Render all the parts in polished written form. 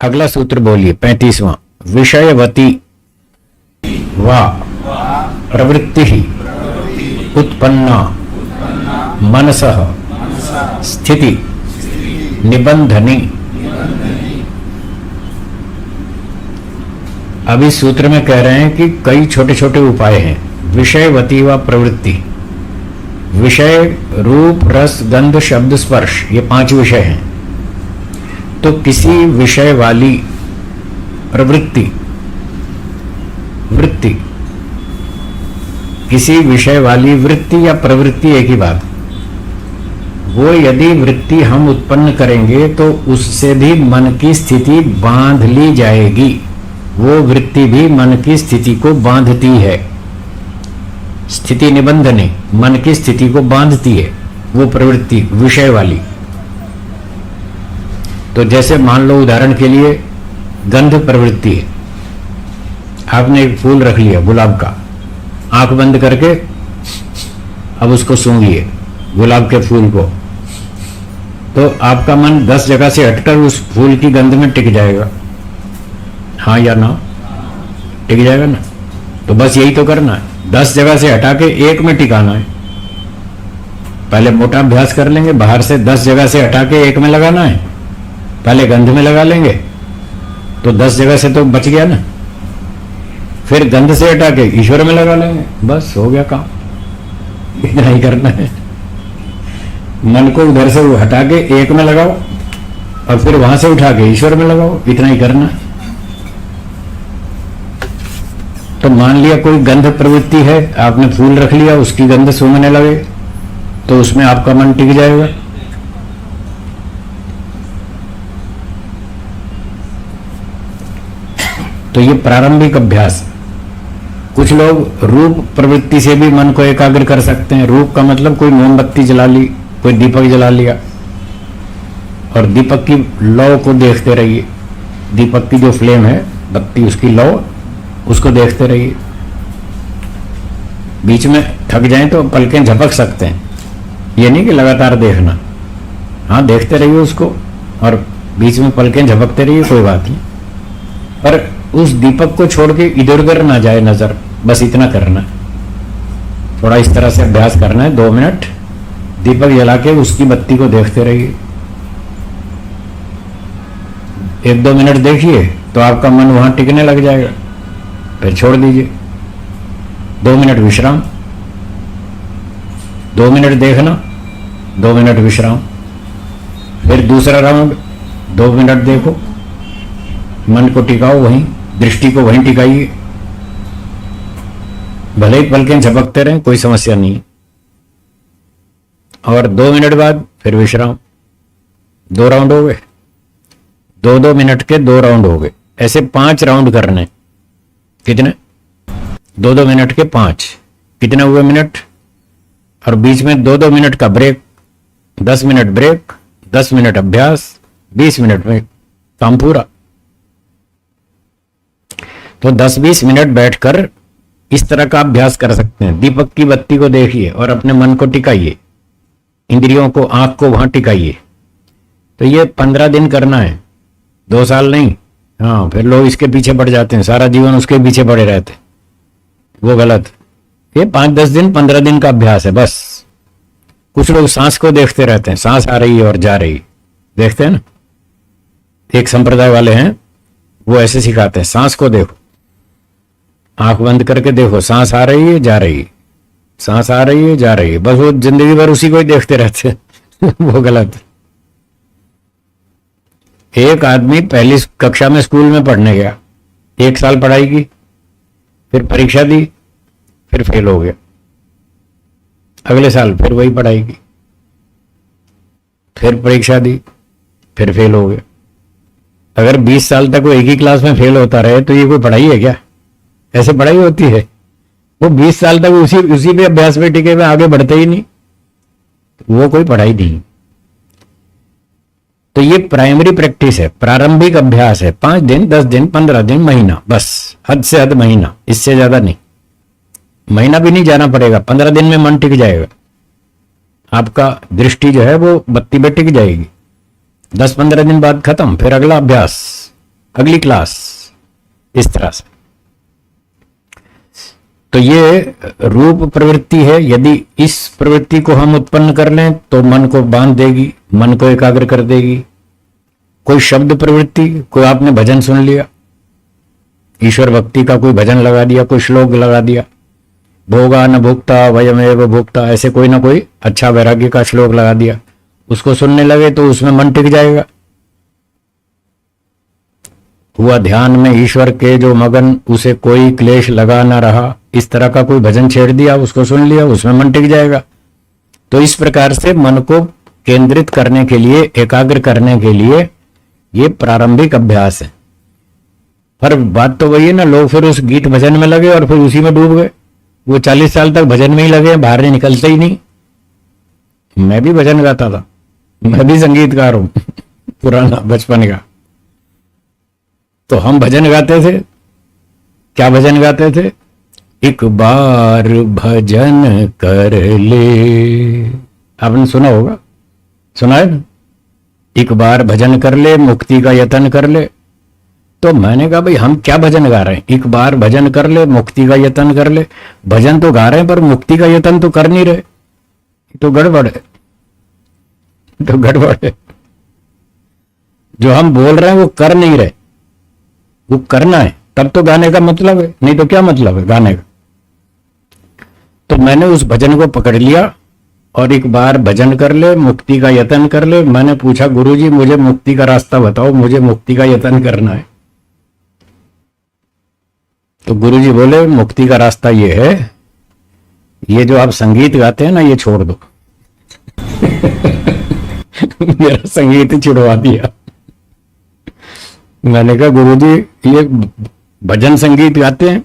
अगला सूत्र बोलिए 35वां। विषयवती वा प्रवृत्ति उत्पन्ना मनसः स्थिति निबंधनी। अभी सूत्र में कह रहे हैं कि कई छोटे छोटे उपाय हैं। विषयवती व प्रवृत्ति, विषय रूप रस गंध शब्द स्पर्श, ये 5 विषय हैं। तो किसी विषय वाली प्रवृत्ति वृत्ति, किसी विषय वाली वृत्ति या प्रवृत्ति एक ही बात, वो यदि वृत्ति हम उत्पन्न करेंगे तो उससे भी मन की स्थिति बांध ली जाएगी। वो वृत्ति भी मन की स्थिति को बांधती है। स्थिति निबंधनी, मन की स्थिति को बांधती है वो प्रवृत्ति विषय वाली। तो जैसे मान लो उदाहरण के लिए गंध प्रवृत्ति है। आपने एक फूल रख लिया गुलाब का, आंख बंद करके अब उसको सूंघिए गुलाब के फूल को, तो आपका मन 10 जगह से हटकर उस फूल की गंध में टिक जाएगा। हाँ या ना? टिक जाएगा ना? तो बस यही तो करना है, 10 जगह से हटा के एक में टिकाना है। पहले मोटा अभ्यास कर लेंगे, बाहर से 10 जगह से हटा के एक में लगाना है। पहले गंध में लगा लेंगे तो 10 जगह से तो बच गया ना। फिर गंध से हटा के ईश्वर में लगा लेंगे, बस हो गया काम। इतना ही करना है। मन को उधर से हटा के एक में लगाओ और फिर वहां से उठा के ईश्वर में लगाओ, इतना ही करना है। तो मान लिया कोई गंध प्रवृत्ति है, आपने फूल रख लिया, उसकी गंध सूंघने लगे तो उसमें आपका मन टिक जाएगा। तो ये प्रारंभिक अभ्यास। कुछ लोग रूप प्रवृत्ति से भी मन को एकाग्र कर सकते हैं। रूप का मतलब कोई मोमबत्ती जला ली, कोई दीपक जला लिया और दीपक की लौ को देखते रहिए। दीपक की जो फ्लेम है, बत्ती, उसकी लौ, उसको देखते रहिए। बीच में थक जाएं तो पलकें झपक सकते हैं, ये नहीं कि लगातार देखना। हाँ, देखते रहिए उसको और बीच में पलकें झपकते रहिए, कोई बात नहीं। पर उस दीपक को छोड़ के इधर उधर ना जाए नजर, बस इतना करना है। थोड़ा इस तरह से अभ्यास करना है। 2 मिनट दीपक जला के उसकी बत्ती को देखते रहिए। 1-2 मिनट देखिए तो आपका मन वहां टिकने लग जाएगा, फिर छोड़ दीजिए। 2 मिनट विश्राम, 2 मिनट देखना, 2 मिनट विश्राम, फिर दूसरा राउंड, 2 मिनट देखो, मन को टिकाओ वहीं, दृष्टि को वहीं टिकाइए। भले ही पलकें झपकते रहें, कोई समस्या नहीं। और 2 मिनट बाद फिर विश्राम। 2 राउंड हो गए, 2-2 मिनट के 2 राउंड हो गए। ऐसे 5 राउंड करने। कितने? 2-2 मिनट के 5, कितने हुए मिनट? और बीच में 2-2 मिनट का ब्रेक, 10 मिनट ब्रेक, 10 मिनट अभ्यास, 20 मिनट में काम पूरा। तो 10-20 मिनट बैठकर इस तरह का अभ्यास कर सकते हैं। दीपक की बत्ती को देखिए और अपने मन को टिकाइए, इंद्रियों को, आंख को वहां टिकाइए। तो ये 15 दिन करना है, 2 साल नहीं। हाँ, फिर लोग इसके पीछे पड़ जाते हैं, सारा जीवन उसके पीछे पड़े रहते, वो गलत। ये 5-10 दिन 15 दिन का अभ्यास है बस। कुछ लोग सांस को देखते रहते हैं, सांस आ रही है और जा रही, देखते हैं ना। एक संप्रदाय वाले हैं, वो ऐसे सिखाते हैं, सांस को देखो, आंख बंद करके देखो, सांस आ रही है जा रही, सांस आ रही है जा रही है, बस वो जिंदगी भर उसी को ही देखते रहते हैं। वो गलत। एक आदमी पहली कक्षा में स्कूल में पढ़ने गया, 1 साल पढ़ाई की, फिर परीक्षा दी, फिर फेल हो गया। अगले साल फिर वही पढ़ाई की, फिर परीक्षा दी, फिर फेल हो गया। अगर 20 साल तक वो एक ही क्लास में फेल होता रहे तो ये कोई पढ़ाई है क्या? ऐसे पढ़ाई होती है? वो 20 साल तक उसी पे अभ्यास में टिके हुए, आगे बढ़ते ही नहीं, वो कोई पढ़ाई नहीं। तो ये प्राइमरी प्रैक्टिस है, प्रारंभिक अभ्यास है। 5 दिन, 10 दिन, 15 दिन, महीना, बस हद से हद महीना, इससे ज्यादा नहीं। महीना भी नहीं जाना पड़ेगा, 15 दिन में मन टिक जाएगा। आपका दृष्टि जो है वो बत्ती पे टिक जाएगी। 10-15 दिन बाद खत्म, फिर अगला अभ्यास। अगली क्लास, इस तरह से। तो ये रूप प्रवृत्ति है। यदि इस प्रवृत्ति को हम उत्पन्न कर लें तो मन को बांध देगी, मन को एकाग्र कर देगी। कोई शब्द प्रवृत्ति, कोई आपने भजन सुन लिया, ईश्वर भक्ति का कोई भजन लगा दिया, कोई श्लोक लगा दिया, भोगा न भुगता वयमेव भुगता, ऐसे कोई ना कोई अच्छा वैराग्य का श्लोक लगा दिया, उसको सुनने लगे तो उसमें मन टिक जाएगा। हुआ ध्यान में ईश्वर के जो मगन, उसे कोई क्लेश लगा ना रहा, इस तरह का कोई भजन छेड़ दिया, उसको सुन लिया, उसमें मन टिक जाएगा। तो इस प्रकार से मन को केंद्रित करने के लिए, एकाग्र करने के लिए ये प्रारंभिक अभ्यास है। पर बात तो वही है ना, लोग फिर उस गीत भजन में लगे और फिर उसी में डूब गए। वो 40 साल तक भजन में ही लगे, बाहर नहीं निकलते ही नहीं। मैं भी भजन गाता था, मैं भी संगीतकार हूं पुराना बचपन का। तो हम भजन गाते थे। क्या भजन गाते थे? एक बार भजन कर ले, आपने सुना होगा, सुना है ना? एक बार भजन कर ले, मुक्ति का यत्न कर ले। तो मैंने कहा भाई हम क्या भजन गा रहे हैं? एक बार भजन कर ले, मुक्ति का यत्न कर ले। भजन तो गा रहे हैं पर मुक्ति का यत्न तो कर नहीं रहे, तो गड़बड़ है, तो गड़बड़ है। जो हम बोल रहे हैं वो कर नहीं रहे, वो करना है, तब तो गाने का मतलब है, नहीं तो क्या मतलब है गाने का। तो मैंने उस भजन को पकड़ लिया और एक बार भजन कर ले, मुक्ति का यत्न कर ले। मैंने पूछा गुरुजी मुझे मुक्ति का रास्ता बताओ, मुझे मुक्ति का यत्न करना है। तो गुरुजी बोले मुक्ति का रास्ता ये है, ये जो आप संगीत गाते हैं ना ये छोड़ दो मेरा संगीत छुड़वा दिया। मैंने कहा गुरुजी ये भजन संगीत गाते हैं,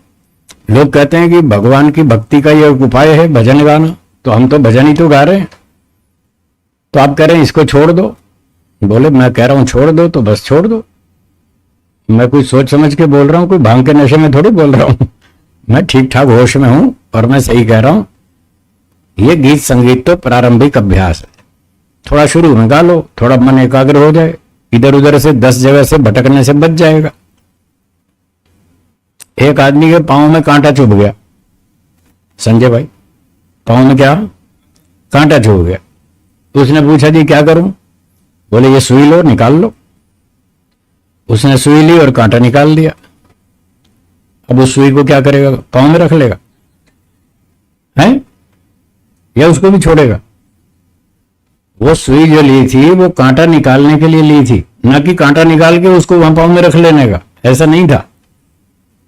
लोग कहते हैं कि भगवान की भक्ति का ये उपाय है भजन गाना, तो हम तो भजन ही तो गा रहे हैं, तो आप कह रहे हैं इसको छोड़ दो। बोले मैं कह रहा हूं छोड़ दो तो बस छोड़ दो। मैं कुछ सोच समझ के बोल रहा हूं, कोई भांग के नशे में थोड़ी बोल रहा हूं। मैं ठीक ठाक होश में हूं और मैं सही कह रहा हूं। ये गीत संगीत तो प्रारंभिक अभ्यास है। थोड़ा शुरू में गा लो, थोड़ा मन एकाग्र हो जाए, इधर उधर से 10 जगह से भटकने से बच जाएगा। एक आदमी के पांव में कांटा चुभ गया, संजय भाई पांव में क्या कांटा चुभ गया। तो उसने पूछा जी क्या करूं? बोले ये सुई लो, निकाल लो। उसने सुई ली और कांटा निकाल दिया। अब उस सुई को क्या करेगा? पांव में रख लेगा है या उसको भी छोड़ेगा? वो सुई जो ली थी वो कांटा निकालने के लिए ली थी, ना कि कांटा निकाल के उसको वहां पांव में रख लेने का। ऐसा नहीं था।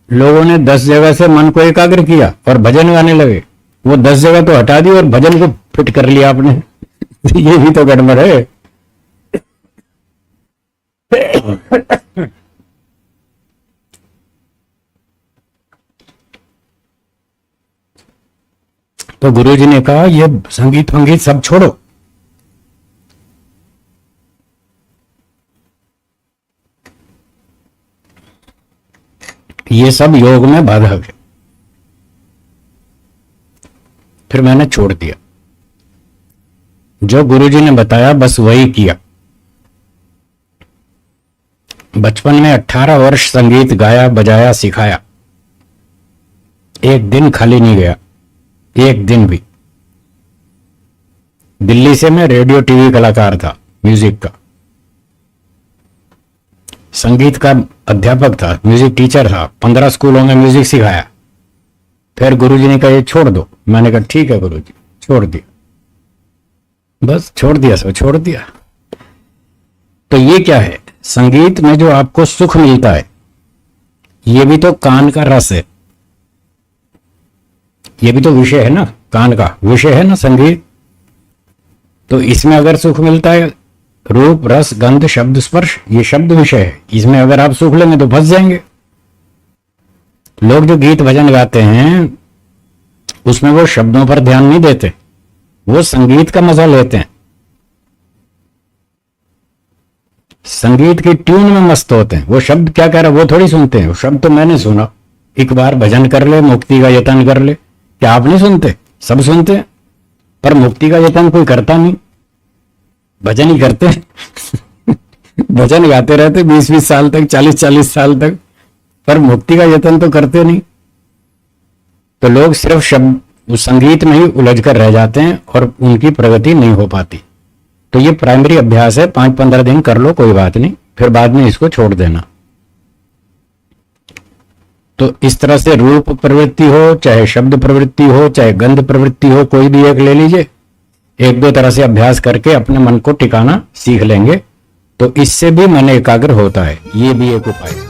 लोगों ने 10 जगह से मन को एकाग्र किया और भजन गाने लगे। वो 10 जगह तो हटा दी और भजन को फिट कर लिया आपने। ये भी तो गड़बड़ है। तो गुरुजी ने कहा ये संगीत वंगीत सब छोड़ो, ये सब योग में बाधक है। फिर मैंने छोड़ दिया, जो गुरुजी ने बताया बस वही किया। बचपन में 18 वर्ष संगीत गाया, बजाया, सिखाया। एक दिन खाली नहीं गया, एक दिन भी। दिल्ली से मैं रेडियो टीवी कलाकार था, म्यूजिक का, संगीत का अध्यापक था, म्यूजिक टीचर था, 15 स्कूलों में म्यूजिक सिखाया। फिर गुरुजी ने कहा ये छोड़ दो। मैंने कहा ठीक है गुरुजी, छोड़ दिया। बस छोड़ दिया, सब छोड़ दिया। तो ये क्या है? संगीत में जो आपको सुख मिलता है, ये भी तो कान का रस है, ये भी तो विषय है ना, कान का विषय है ना संगीत। तो इसमें अगर सुख मिलता है, रूप रस गंध शब्द स्पर्श, ये शब्द विषय है, इसमें अगर आप सुख लेंगे तो फंस जाएंगे। लोग जो गीत भजन गाते हैं उसमें वो शब्दों पर ध्यान नहीं देते, वो संगीत का मजा लेते हैं, संगीत की ट्यून में मस्त होते हैं। वो शब्द क्या कह रहा है वो थोड़ी सुनते हैं। वो शब्द तो मैंने सुना, एक बार भजन कर ले, मुक्ति का यत्न कर ले। क्या आप नहीं सुनते? सब सुनते हैं, पर मुक्ति का यत्न कोई करता नहीं, भजन ही करते हैं। भजन गाते रहते 20-20 साल तक, 40-40 साल तक, पर मुक्ति का यत्न तो करते नहीं। तो लोग सिर्फ शब्द उस संगीत में ही उलझ कर रह जाते हैं और उनकी प्रगति नहीं हो पाती। तो ये प्राइमरी अभ्यास है, 5-15 दिन कर लो, कोई बात नहीं, फिर बाद में इसको छोड़ देना। तो इस तरह से रूप प्रवृत्ति हो, चाहे शब्द प्रवृत्ति हो, चाहे गंध प्रवृत्ति हो, कोई भी एक ले लीजिए, 1-2 तरह से अभ्यास करके अपने मन को टिकाना सीख लेंगे, तो इससे भी मन एकाग्र होता है। ये भी एक उपाय है।